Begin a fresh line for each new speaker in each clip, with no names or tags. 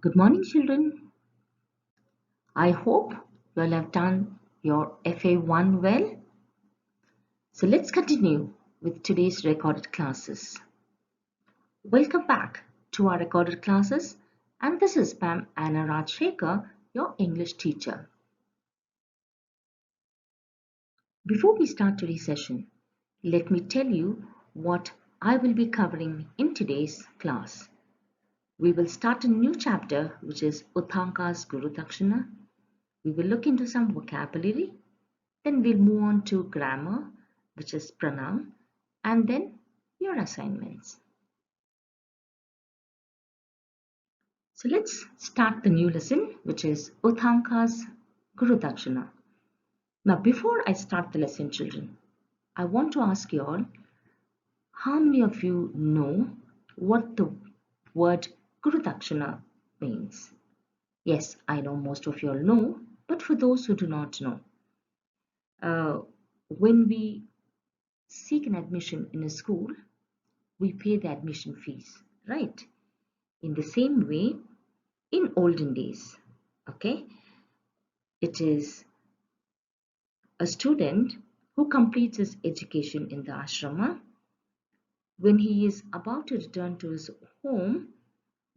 Good morning, children. I hope you all have done your FA1 well. So let's continue with today's recorded classes. Welcome back to our recorded classes, and this is Pam Anna Rajshekar, your English teacher. Before we start today's session, let me tell you what I will be covering in today's class. We will start a new chapter, which is Uttanka's Guru Dakshina. We will look into some vocabulary. Then we'll move on to grammar, which is pranam, and then your assignments. So let's start the new lesson, which is Uttanka's Guru Dakshina. Now, before I start the lesson, children, I want to ask you all, how many of you know what the word Guru Dakshina means? Yes, I know most of you all know, but for those who do not know, when we seek an admission in a school, we pay the admission fees, right? In the same way, in olden days, okay, it is a student who completes his education in the ashrama. When he is about to return to his home,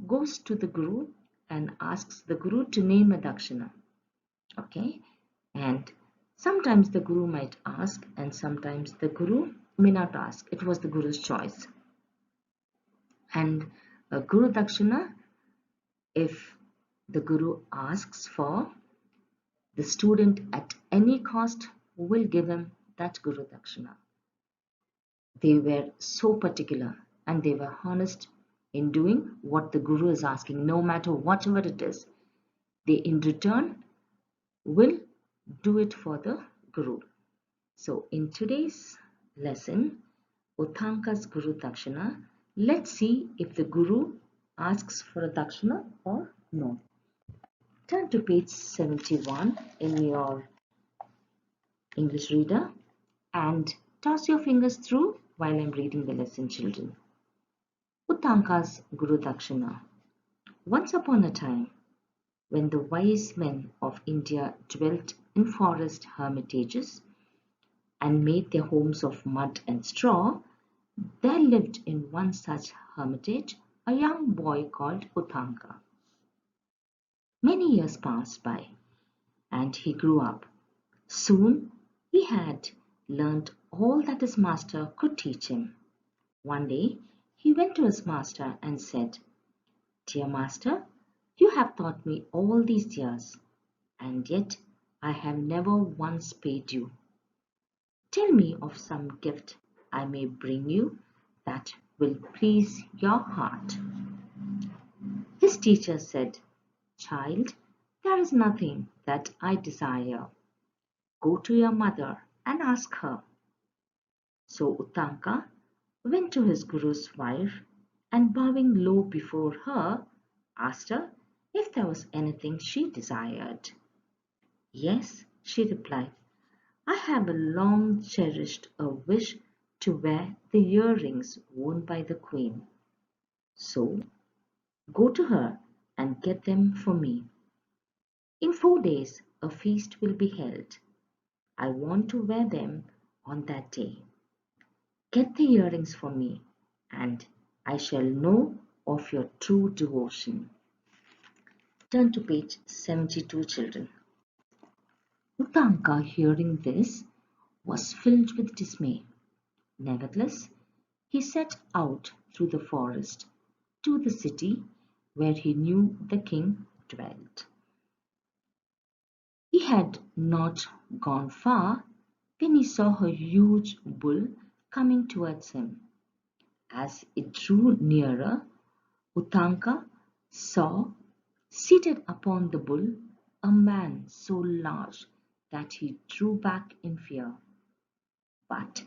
goes to the guru and asks the guru to name a dakshina, okay? And sometimes the guru might ask, and sometimes the guru may not ask. It was the guru's choice. And a guru dakshina, if the guru asks for, the student at any cost will give him that Guru Dakshina. They were so particular and they were honest in doing what the Guru is asking, no matter whatever it is. They in return will do it for the Guru. So in today's lesson, Uttanka's Guru Dakshina, let's see if the Guru asks for a Dakshina or no. Turn to page 71 in your English reader and toss your fingers through while I'm reading the lesson, children. Uttanka's Guru Dakshina. Once upon a time, when the wise men of India dwelt in forest hermitages and made their homes of mud and straw, there lived in one such hermitage a young boy called Uttanka. Many years passed by, and he grew up. Soon he had learnt all that his master could teach him. One day he went to his master and said, "Dear master, you have taught me all these years, and yet I have never once paid you. Tell me of some gift I may bring you that will please your heart." His teacher said, "Child, there is nothing that I desire. Go to your mother and ask her." So Uttanka went to his guru's wife and bowing low before her, asked her if there was anything she desired. "Yes," she replied, "I have long cherished a wish to wear the earrings worn by the queen. So go to her and get them for me. In 4 days a feast will be held. I want to wear them on that day. Get the earrings for me, and I shall know of your true devotion." Turn to page 72, children. Uttanka, hearing this, was filled with dismay. Nevertheless, he set out through the forest to the city where he knew the king dwelt. He had not gone far when he saw a huge bull coming towards him. As it drew nearer, Uttanka saw, seated upon the bull, a man so large that he drew back in fear. But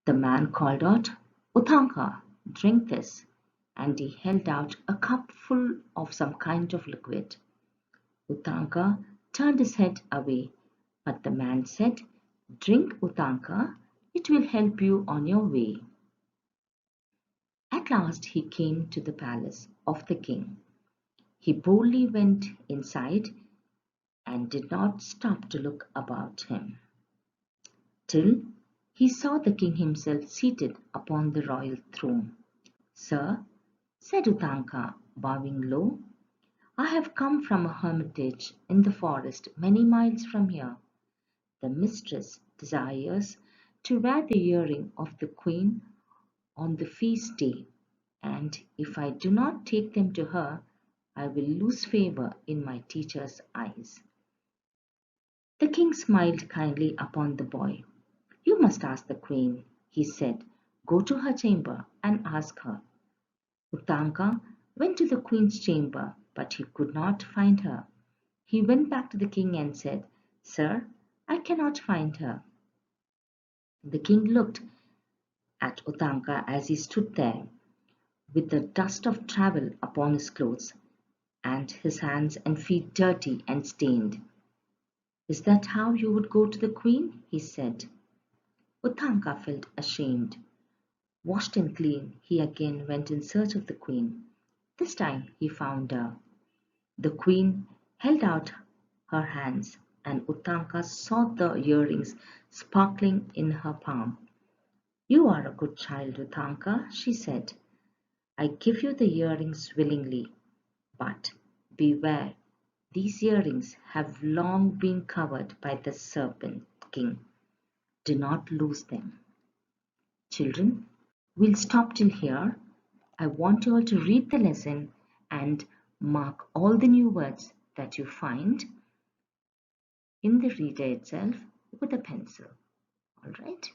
the man called out, "Uttanka, drink this," and he held out a cup full of some kind of liquid. Uttanka turned his head away, but the man said, "Drink, Uttanka, it will help you on your way." At last he came to the palace of the king. He boldly went inside and did not stop to look about him till he saw the king himself seated upon the royal throne. "Sir," said Utanka, bowing low, "I have come from a hermitage in the forest many miles from here. The mistress desires to wear the earring of the queen on the feast day, and if I do not take them to her, I will lose favor in my teacher's eyes." The king smiled kindly upon the boy. "You must ask the queen," he said. "Go to her chamber and ask her." Utanka went to the queen's chamber, but he could not find her. He went back to the king and said, "Sir, I cannot find her." The king looked at Utanka as he stood there, with the dust of travel upon his clothes, and his hands and feet dirty and stained. "Is that how you would go to the queen?" he said. Utanka felt ashamed. Washed and clean, he again went in search of the queen. This time he found her. The queen held out her hands, and Utanka saw the earrings sparkling in her palm. "You are a good child, Utanka," she said. "I give you the earrings willingly, but beware, these earrings have long been covered by the serpent king. Do not lose them." Children, we'll stop till here. I want you all to read the lesson and mark all the new words that you find in the reader itself with a pencil. All right?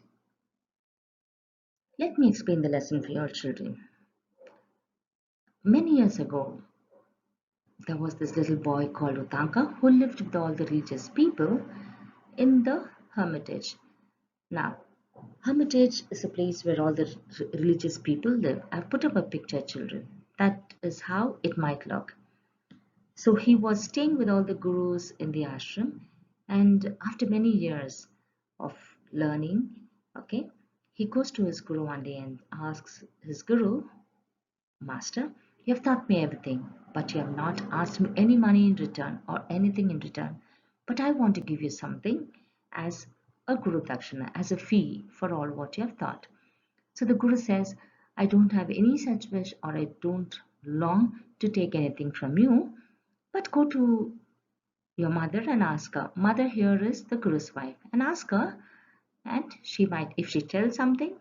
Let me explain the lesson for your children. Many years ago, there was this little boy called Utanka who lived with all the religious people in the hermitage. Now, hermitage is a place where all the religious people live. I've put up a picture, children. That is how it might look. So he was staying with all the gurus in the ashram, and after many years of learning, okay, he goes to his guru one day and asks his guru, "Master, you have taught me everything, but you have not asked me any money in return or anything in return. But I want to give you something as a guru dakshina, as a fee for all what you have taught." So the guru says, "I don't have any such wish, or I don't long to take anything from you, but go to your mother and ask her. Mother here is the guru's wife, and ask her, and she might, if she tells something,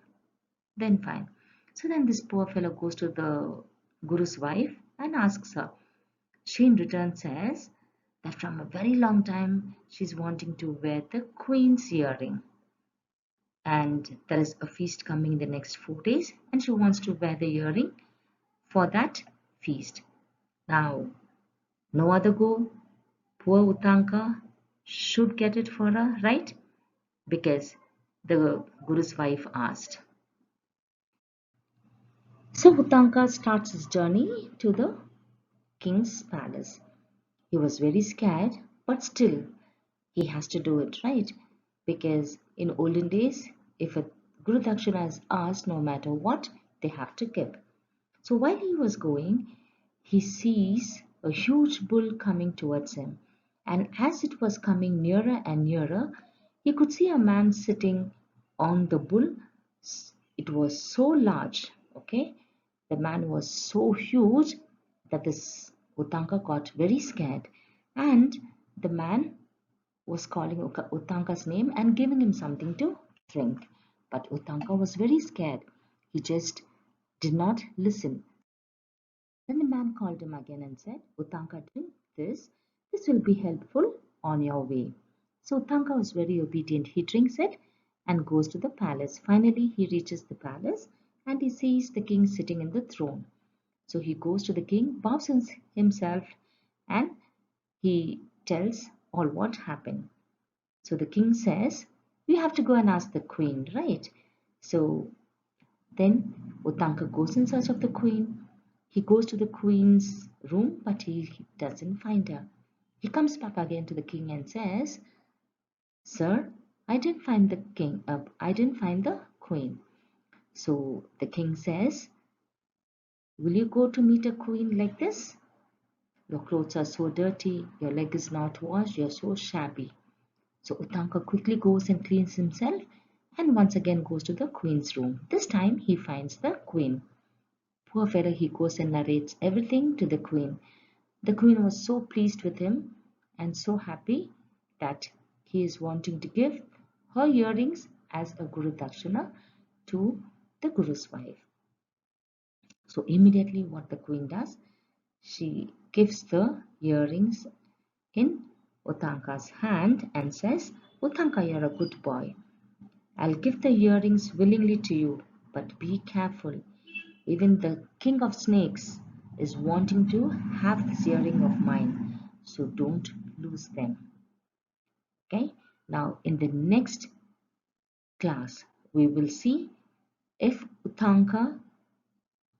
then fine." So then this poor fellow goes to the guru's wife and asks her. She in return says that from a very long time she's wanting to wear the queen's earring, and there is a feast coming in the next 4 days, and she wants to wear the earring for that feast. Now, no other go. Poor Utanka should get it for her, right? Because the Guru's wife asked. So Utanka starts his journey to the king's palace. He was very scared, but still he has to do it, right? Because in olden days, if a Guru Dakshina is asked, no matter what, they have to give. So while he was going, he sees a huge bull coming towards him. And as it was coming nearer and nearer, he could see a man sitting on the bull. It was so large, okay? The man was so huge that this Utanka got very scared. And the man was calling Utanka's name and giving him something to drink. But Utanka was very scared. He just did not listen. Then the man called him again and said, "Utanka, drink this. This will be helpful on your way." So Utanka was very obedient. He drinks it and goes to the palace. Finally, he reaches the palace and he sees the king sitting in the throne. So he goes to the king, bows himself, and he tells all what happened. So the king says, "We have to go and ask the queen, right?" So then Utanka goes in search of the queen. He goes to the queen's room, but he doesn't find her. He comes back again to the king and says, "Sir, I didn't find the king. I didn't find the queen." So the king says, "Will you go to meet a queen like this?" Your clothes are so dirty, your leg is not washed, you're so shabby. So Utanka quickly goes and cleans himself and once again goes to the queen's room. This time he finds the queen. Poor fellow, he goes and narrates everything to the queen. The queen was so pleased with him and so happy that he is wanting to give her earrings as a Guru Dakshina to the Guru's wife. So immediately what the queen does, she gives the earrings in Utanka's hand and says, Utanka, you're a good boy. I'll give the earrings willingly to you, but be careful. Even the king of snakes is wanting to have this earring of mine, so don't lose them. Okay, now in the next class, we will see if Utanka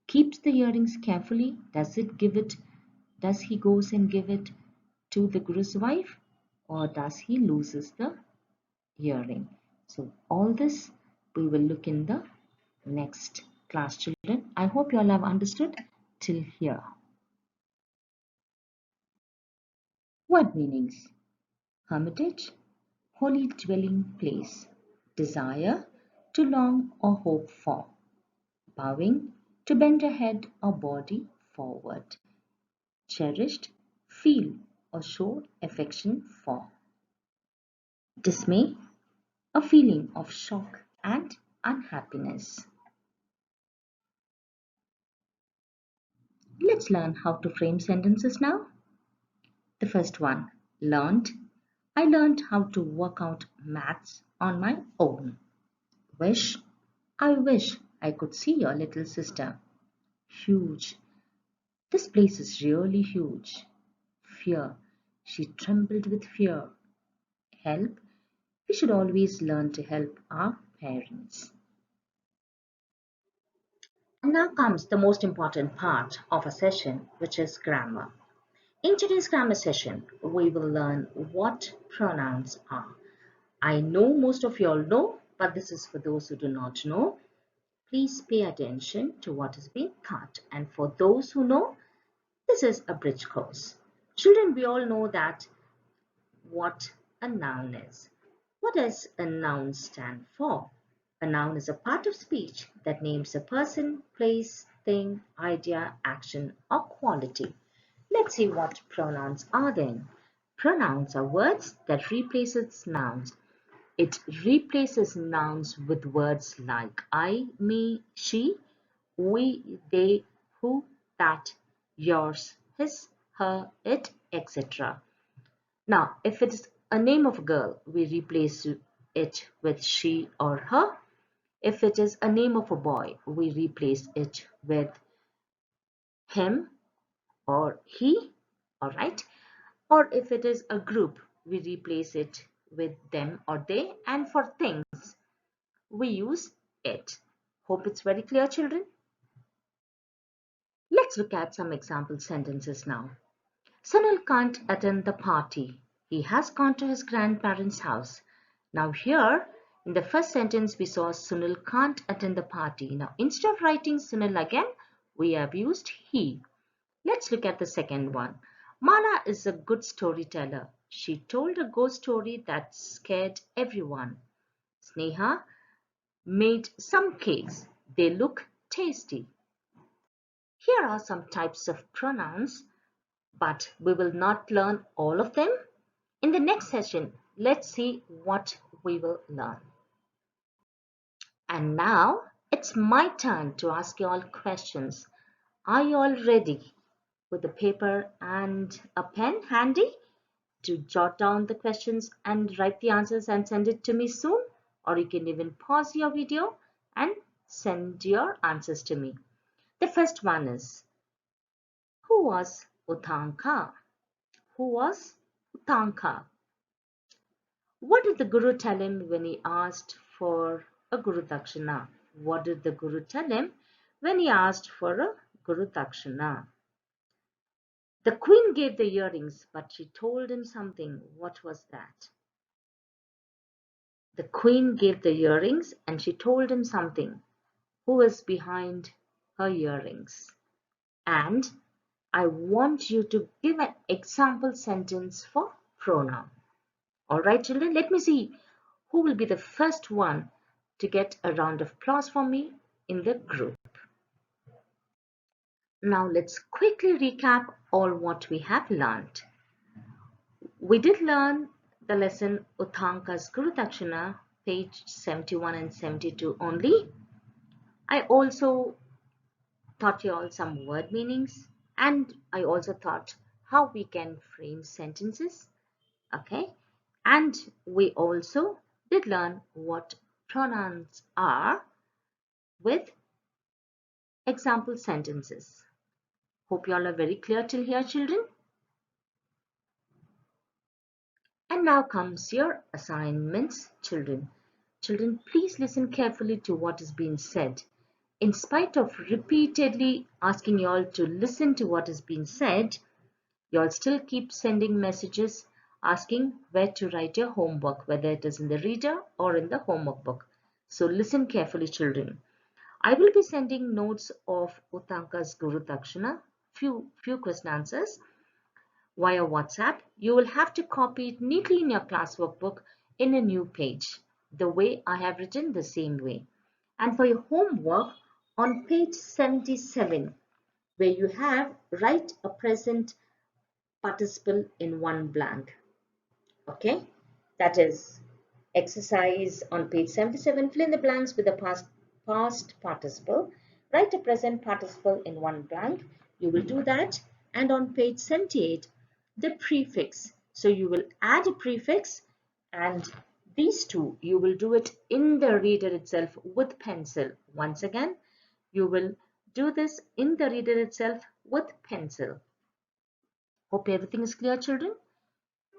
keeps the earrings carefully. Does he goes and give it to the Guru's wife, or does he loses the earring? So all this we will look in the next class, children. I hope you all have understood till here. Word meanings: hermitage, holy dwelling place; desire, to long or hope for; bowing, to bend a head or body forward; cherished, feel or show affection for; dismay, a feeling of shock and unhappiness. Let's learn how to frame sentences now. The first one, learned. I learned how to work out maths on my own. Wish. I wish I could see your little sister. Huge. This place is really huge. Fear. She trembled with fear. Help. We should always learn to help our parents. And now comes the most important part of a session, which is grammar. In today's grammar session, we will learn what pronouns are. I know most of you all know, but this is for those who do not know. Please pay attention to what is being taught. And for those who know, this is a bridge course. Children, we all know that what a noun is. What does a noun stand for? A noun is a part of speech that names a person, place, thing, idea, action, or quality. Let's see what pronouns are then. Pronouns are words that replaces nouns. It replaces nouns with words like I, me, she, we, they, who, that, yours, his, her, it, etc. Now, if it is a name of a girl, we replace it with she or her. If it is a name of a boy, we replace it with him or he, all right? Or if it is a group, we replace it with them or they. And for things, we use it. Hope it's very clear, children. Let's look at some example sentences now. Sunil can't attend the party. He has gone to his grandparents' house. Now here, in the first sentence, we saw Sunil can't attend the party. Now instead of writing Sunil again, we have used he. Let's look at the second one. Mala is a good storyteller. She told a ghost story that scared everyone. Sneha made some cakes. They look tasty. Here are some types of pronouns, but we will not learn all of them. In the next session, let's see what we will learn. And now it's my turn to ask you all questions. Are you all ready with a paper and a pen handy to jot down the questions and write the answers and send it to me soon? Or you can even pause your video and send your answers to me. The first one is, who was Utanka? Who was Utanka? What did the Guru tell him when he asked for a Guru Dakshina? What did the Guru tell him when he asked for a Guru Dakshina? The queen gave the earrings, but she told him something. What was that? The queen gave the earrings and she told him something. Who was behind her earrings? And I want you to give an example sentence for pronoun. Alright children, let me see who will be the first one to get a round of applause for me in the group. Now let's quickly recap all what we have learned. We did learn the lesson Uttanka's Guru Dakshina, page 71 and 72 only. I also taught you all some word meanings, and I also taught how we can frame sentences. Okay, and we also did learn what pronouns are with example sentences. Hope you all are very clear till here, children. And now comes your assignments, children. Children, please listen carefully to what is being said. In spite of repeatedly asking you all to listen to what is being said, you all still keep sending messages asking where to write your homework, whether it is in the reader or in the homework book. So listen carefully, children. I will be sending notes of Uttanka's Guru Dakshina, few question answers via WhatsApp. You will have to copy it neatly in your classwork book in a new page, the way I have written the same way. And for your homework, on page 77, where you have write a present participle in one blank. Okay, that is exercise on page 77. Fill in the blanks with the past participle. Write a present participle in one blank. You will do that. And on page 78, the prefix. So you will add a prefix, and these two you will do it in the reader itself with pencil. Once again, you will do this in the reader itself with pencil. Hope everything is clear, children.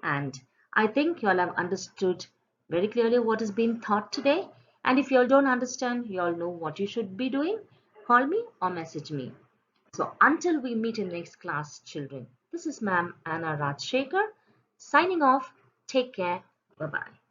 And I think you all have understood very clearly what is being taught today. And if you all don't understand, you all know what you should be doing. Call me or message me. So until we meet in next class, children, this is Ma'am Anna Rajshekar signing off. Take care. Bye-bye.